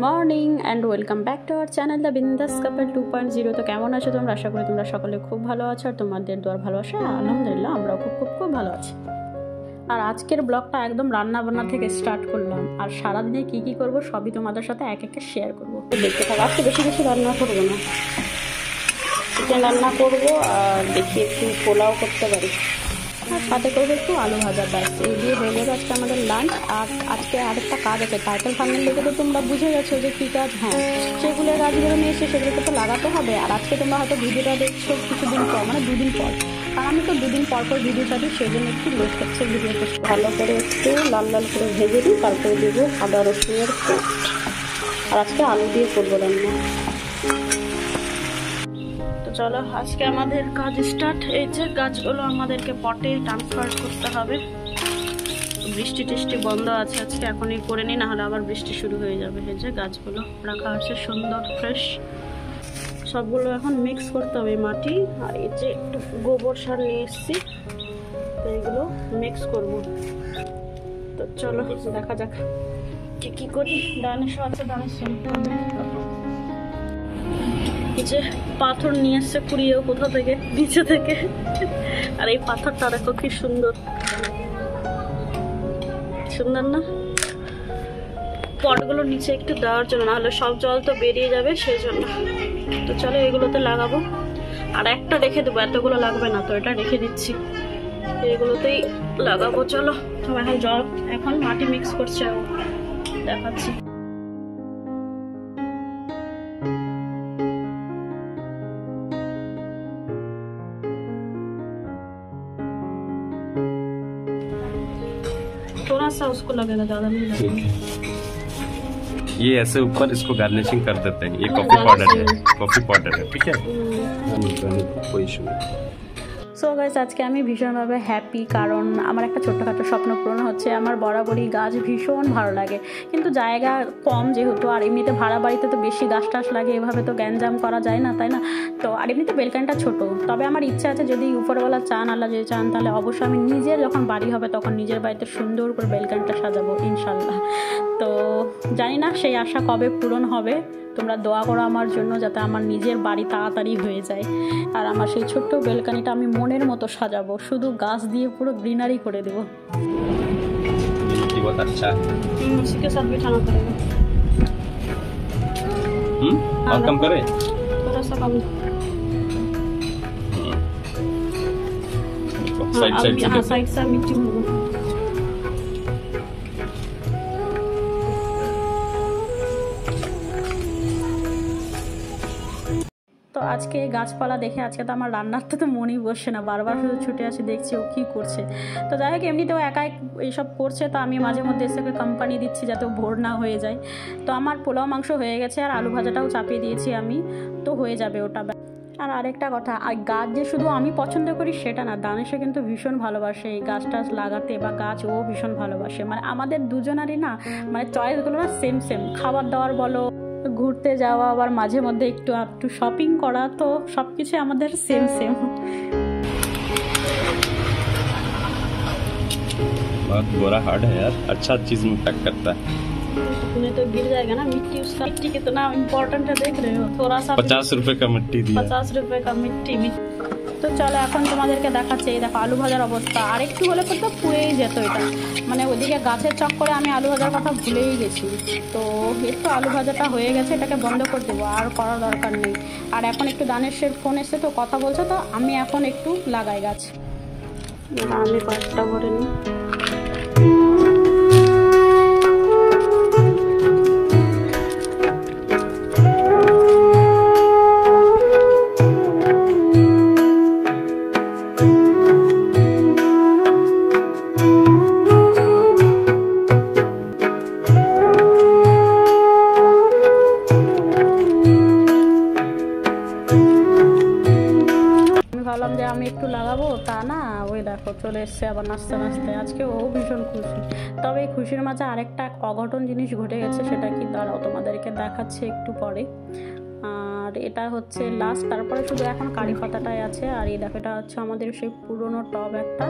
Morning and welcome back to our channel the বিন্দাস কাপল 2.0। তো কেমন আছো তোমরা? আশা করি তোমরা সকলে খুব ভালো আছো আর তোমাদের দোয়ার ভালোবাসা আলহামদুলিল্লাহ আমরাও খুব ভালো আছি। আর আজকের ব্লগটা একদম রান্নাবান্না থেকে স্টার্ট করলাম, আর সারাদিনে কী করবো সবই তোমাদের সাথে এক একে শেয়ার করবো। দেখতে থাকো। আজকে বেশি রান্না করবো না, চিকেন রান্না করবো আর দেখি একটু পোলাও করতে পারি, আর সাথে করবো একটু আলু ভাজা। ব্যাস এই দিয়ে হয়ে যাবে আজকে আমাদের লাঞ্চ। আর আজকে আরেকটা কাজ আছে, টাইটেল থাম্বনেল দেখে তো তোমরা বুঝে গেছো যে কী কাজ। হ্যাঁ, সেগুলো গাছগুলো নিয়ে এসে সেগুলোকে তো লাগাতে হবে। আর আজকে তোমরা হয়তো ভিডিওটা দেখছো কিছুদিন পর, মানে 2 দিন পর, আর আমি তো 2 দিন পর ভিডিও ছাড়ি, সেই জন্য একটু লেট হচ্ছে ভিডিওটা। ভালো করে একটু লাল করে ভেজে দিই, তারপরে দেবো আদা রসুনের পেস্ট। আর আজকে আলু দিয়ে করবো রান্না। চলো আজকে আমাদের কাজ স্টার্ট। এই যে গাছগুলো আমাদেরকে পটে ট্রান্সফার করতে হবে। বৃষ্টি টিষ্টি বন্ধ আছে আজকে, এখনই করে নিই, নাহলে আবার বৃষ্টি শুরু হয়ে যাবে। এই যে গাছগুলো রাখা আছে সুন্দর ফ্রেশ, সবগুলো এখন মিক্স করতে হবে মাটি। আর এই যে একটু গোবর সার নিয়ে এসেছি, এইগুলো মিক্স করব। তো চলো দেখা যাক কি করি। দানেশ আছে, দানেশ শুনতে হবে। যে পাথর নিয়ে এসছে কুড়িয়েও কোথা থেকে, নিচে থেকে। আর এই পাথরটা দেখো কি সুন্দর না? পটগুলো নিচে একটু দেওয়ার জন্য, নাহলে সব জল তো বেরিয়ে যাবে, সেই জন্য। তো চলো এগুলোতে লাগাবো। আর একটা রেখে দেবো, এতগুলো লাগবে না, তো এটা রেখে দিচ্ছি, এগুলোতেই লাগাবো। চলো এখন মাটি মিক্স করছে, দেখাচ্ছি। थोड़ा सा उसको लगेगा, ज्यादा नहीं लगेगा। ये ऐसे ऊपर इसको गार्निशिंग कर देते हैं। ये कॉफी पाउडर है, ठीक है, कोई इशू नहीं। সো গাইস, আজকে আমি ভীষণভাবে হ্যাপি, কারণ আমার একটা ছোট্টখাটো স্বপ্ন পূরণ হচ্ছে। আমার বরাবরই গাছ ভীষণ ভালো লাগে, কিন্তু জায়গা কম যেহেতু, আর এমনিতে ভাড়া বাড়িতে তো বেশি গাছ টাছ লাগে, এভাবে তো গ্যাঞ্জাম করা যায় না, তাই না? তো আর এমনিতে বেলকানিটা ছোট, তবে আমার ইচ্ছা আছে যদি উপরওয়ালা চান, আল্লাহ যদি চান, তাহলে অবশ্যই আমি নিজের যখন বাড়ি হবে তখন নিজের বাড়িতে সুন্দর করে বেলকানিটা সাজাবো ইনশাল্লাহ। তো জানি না সেই আশা কবে পূরণ হবে। তোমরা দোয়া করো আমার জন্য, যাতে আমার নিজের বাড়ি তাড়াতাড়ি হয়ে যায়। আর আমার সেই ছোট্ট বেলকানিটা আমি মনের মতো সাজাবো, শুধু গাছ দিয়ে পুরো গ্রিনারি করে দেবো। তো আজকে গাছপালা দেখে আজকে তো আমার রান্নারটা তো মনেই বসছে না, বারবার শুধু ছুটে আসি, দেখছি ও কী করছে। তো যাই হোক, এমনিতেও একাই এইসব করছে, তো আমি মাঝে মধ্যে এসে কোম্পানি দিচ্ছি যাতে ও ভোর না হয়ে যায়। তো আমার পোলাও মাংস হয়ে গেছে, আর আলু ভাজাটাও চাপিয়ে দিয়েছি আমি, তো হয়ে যাবে ওটা। আর আরেকটা কথা, আর গাছ যে শুধু আমি পছন্দ করি সেটা না, দানেশও কিন্তু ভীষণ ভালোবাসে এই গাছ টাছ লাগাতে, বা গাছ ও ভীষণ ভালোবাসে। মানে আমাদের দুজনারই না, মানে চয়েসগুলো না সেম। খাবার দাবার বলো, ঘুরতে যাওয়া, আবার মাঝে মধ্যে একটু শপিং করা, তো সব কিছু আমাদের সেম। बहुत बुरा हार्ड है यार, अच्छा चीज में पैक करता है। तूने तो गिर जाएगा ना मिट्टी, उसका मिट्टी कितना इम्पोर्टेंट है, देख रहे हो? थोड़ा सा 50 रुपए का मिट्टी दिया, 50 रुपए का मिट्टी। তো চলো এখন তোমাদেরকে দেখাচ্ছি। এই দেখো আলু ভাজার অবস্থা, আর একটু হলে তো পুড়েই যেত এটা। মানে ওদিকে গাছের চক্করে আমি আলু ভাজার কথা ভুলেই গেছি। তো একটু আলু ভাজাটা হয়ে গেছে, এটাকে বন্ধ করে দেবো, আর করার দরকার নেই। আর এখন একটু দানেশের ফোন এসছে, তো কথা বলছে, তো আমি এখন একটু লাগাই গাছ। আমি কয়েকটা ভরে নিই। ভাবলাম যে আমি একটু লাগাবো, তা না, ওই দেখো চলে এসছে আবার নাচতে। আজকে ও ভীষণ খুশি। তবে এই খুশির মাঝে আরেকটা অঘটন জিনিস ঘটে গেছে, সেটা কি দাঁড়াও তোমাদেরকে দেখাচ্ছে একটু পরে। আর এটা হচ্ছে লাস্ট, তারপরে শুধু এখন কারি পাতাটাই আছে। আর এই দেখো, এটা হচ্ছে আমাদের সেই পুরনো টব একটা।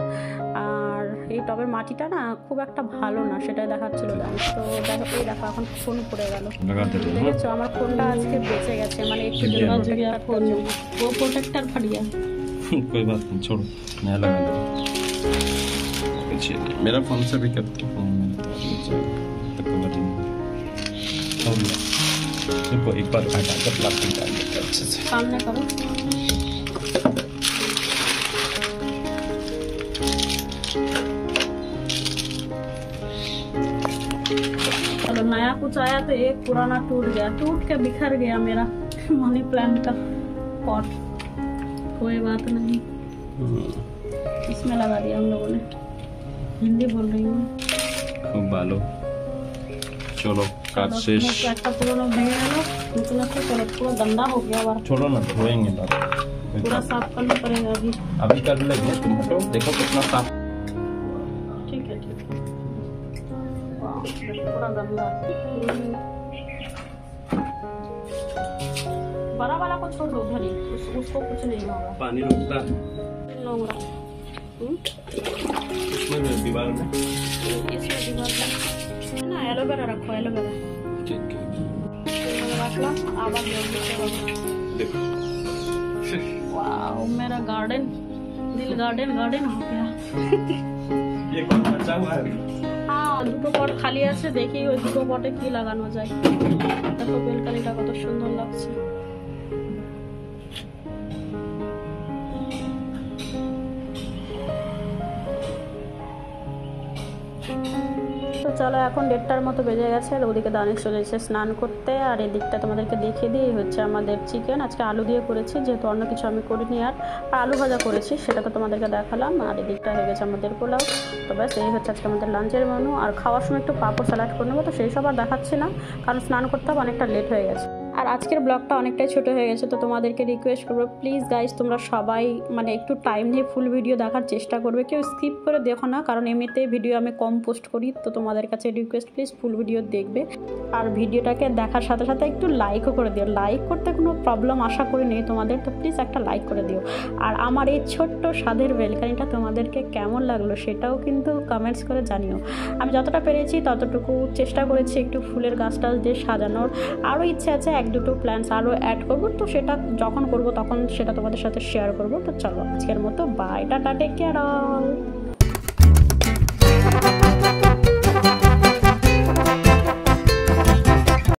আর এই টবের মাটিটা না খুব একটা ভালো না, সেটাই দেখাচ্ছিল জানিস। তো দেখো এই দেখো এখন ফোন পড়ে গেল, দেখেছো আমার ফোনটা আজকে বেঁচে গেছে, মানে একটু ফোন ও প্রোটেক্টর ফাট গया। कोई बात नहीं, छोड़ो नया लगा लो। मेरा फोन से भी करते फोन देखो एक बार हटा कर प्लास्टिक डाल देते अच्छे से सामने करो। चलो नया कुछ आया तो एक पुराना टूट गया, टूट के बिखर गया मेरा मनी प्लांट का पॉट। कोई बात नहीं, इसमें लगा दिया हम लोगों ने। हिंदी बोल रही हूँ। खूब ভালো। चलो काट शेष। একটা পুরনো ভেঙে গেল, নতুন একটা चलो पूरा गंदा हो गया बार। छोड़ो ना, धोएंगे बात, पूरा साफ करना पड़ेगा अभी। अभी कर लेंगे, तुम हटो देखो कितना साफ। ठीक है ठीक है। वाह पूरा गंदा। बड़ा वाला को छोड़ दो उधर ही, उसको कुछ नहीं होगा। पानी रुकता है नोंगरा इसमें दीवार में, इसमें दीवार है ना। एलोवेरा रखो, एलोवेरा ठीक है रखला। आवाज देखो। वाह मेरा गार्डन, दिल गार्डन गार्डन हो गया। ये कौन बचा हुआ है? हाँ দুটো পট খালি আছে, দেখি ওই দুটো পটে কি লাগানো যায়। দেখো বেলকানিটা কত সুন্দর লাগছে। তো চলো এখন 1:30টার মতো বেজে গেছে, আর ওদিকে দানিশ চলে এসেছে স্নান করতে। আর এদিকটা তোমাদেরকে দেখিয়ে দিই হচ্ছে আমাদের চিকেন, আজকে আলু দিয়ে করেছি, যেহেতু অন্য কিছু আমি করিনি। আর আলু ভাজা করেছি, সেটা তো তোমাদেরকে দেখালাম। আর এদিকটা হয়ে গেছে আমাদের পোলাও। তো ব্যাস এই হচ্ছে আজকে আমাদের লাঞ্চের মেনু। আর খাওয়ার সময় একটু পাঁপড় স্যালাড করে নেবো, তো সেই সব আর দেখাচ্ছি না, কারণ স্নান করতে হবে, অনেকটা লেট হয়ে গেছে। আর আজকের ব্লগটা অনেকটাই ছোট হয়ে গেছে, তো তোমাদেরকে রিকোয়েস্ট করবো প্লিজ গাইজ তোমরা সবাই মানে একটু টাইম নিয়ে ফুল ভিডিও দেখার চেষ্টা করবে, কেউ স্কিপ করে দেখো না, কারণ এমনিতেই ভিডিও আমি কম পোস্ট করি। তো তোমাদের কাছে রিকোয়েস্ট প্লিজ ফুল ভিডিও দেখবে, আর ভিডিওটাকে দেখার সাথে সাথে একটু লাইকও করে দিও। লাইক করতে কোনো প্রবলেম আশা করি নেই তোমাদের, তো প্লিজ একটা লাইক করে দিও। আর আমার এই ছোট্ট স্বাদের বেলকানিটা তোমাদেরকে কেমন লাগলো সেটাও কিন্তু কমেন্টস করে জানিও। আমি যতটা পেরেছি ততটুকু চেষ্টা করেছি একটু ফুলের গাছ টাছ দিয়ে সাজানোর। আরও ইচ্ছে আছে 1-2 প্ল্যান্টস আরও অ্যাড করবো, তো সেটা যখন করব তখন সেটা তোমাদের সাথে শেয়ার করবো। তো চলো আজকের মতো bye, tata, take care all.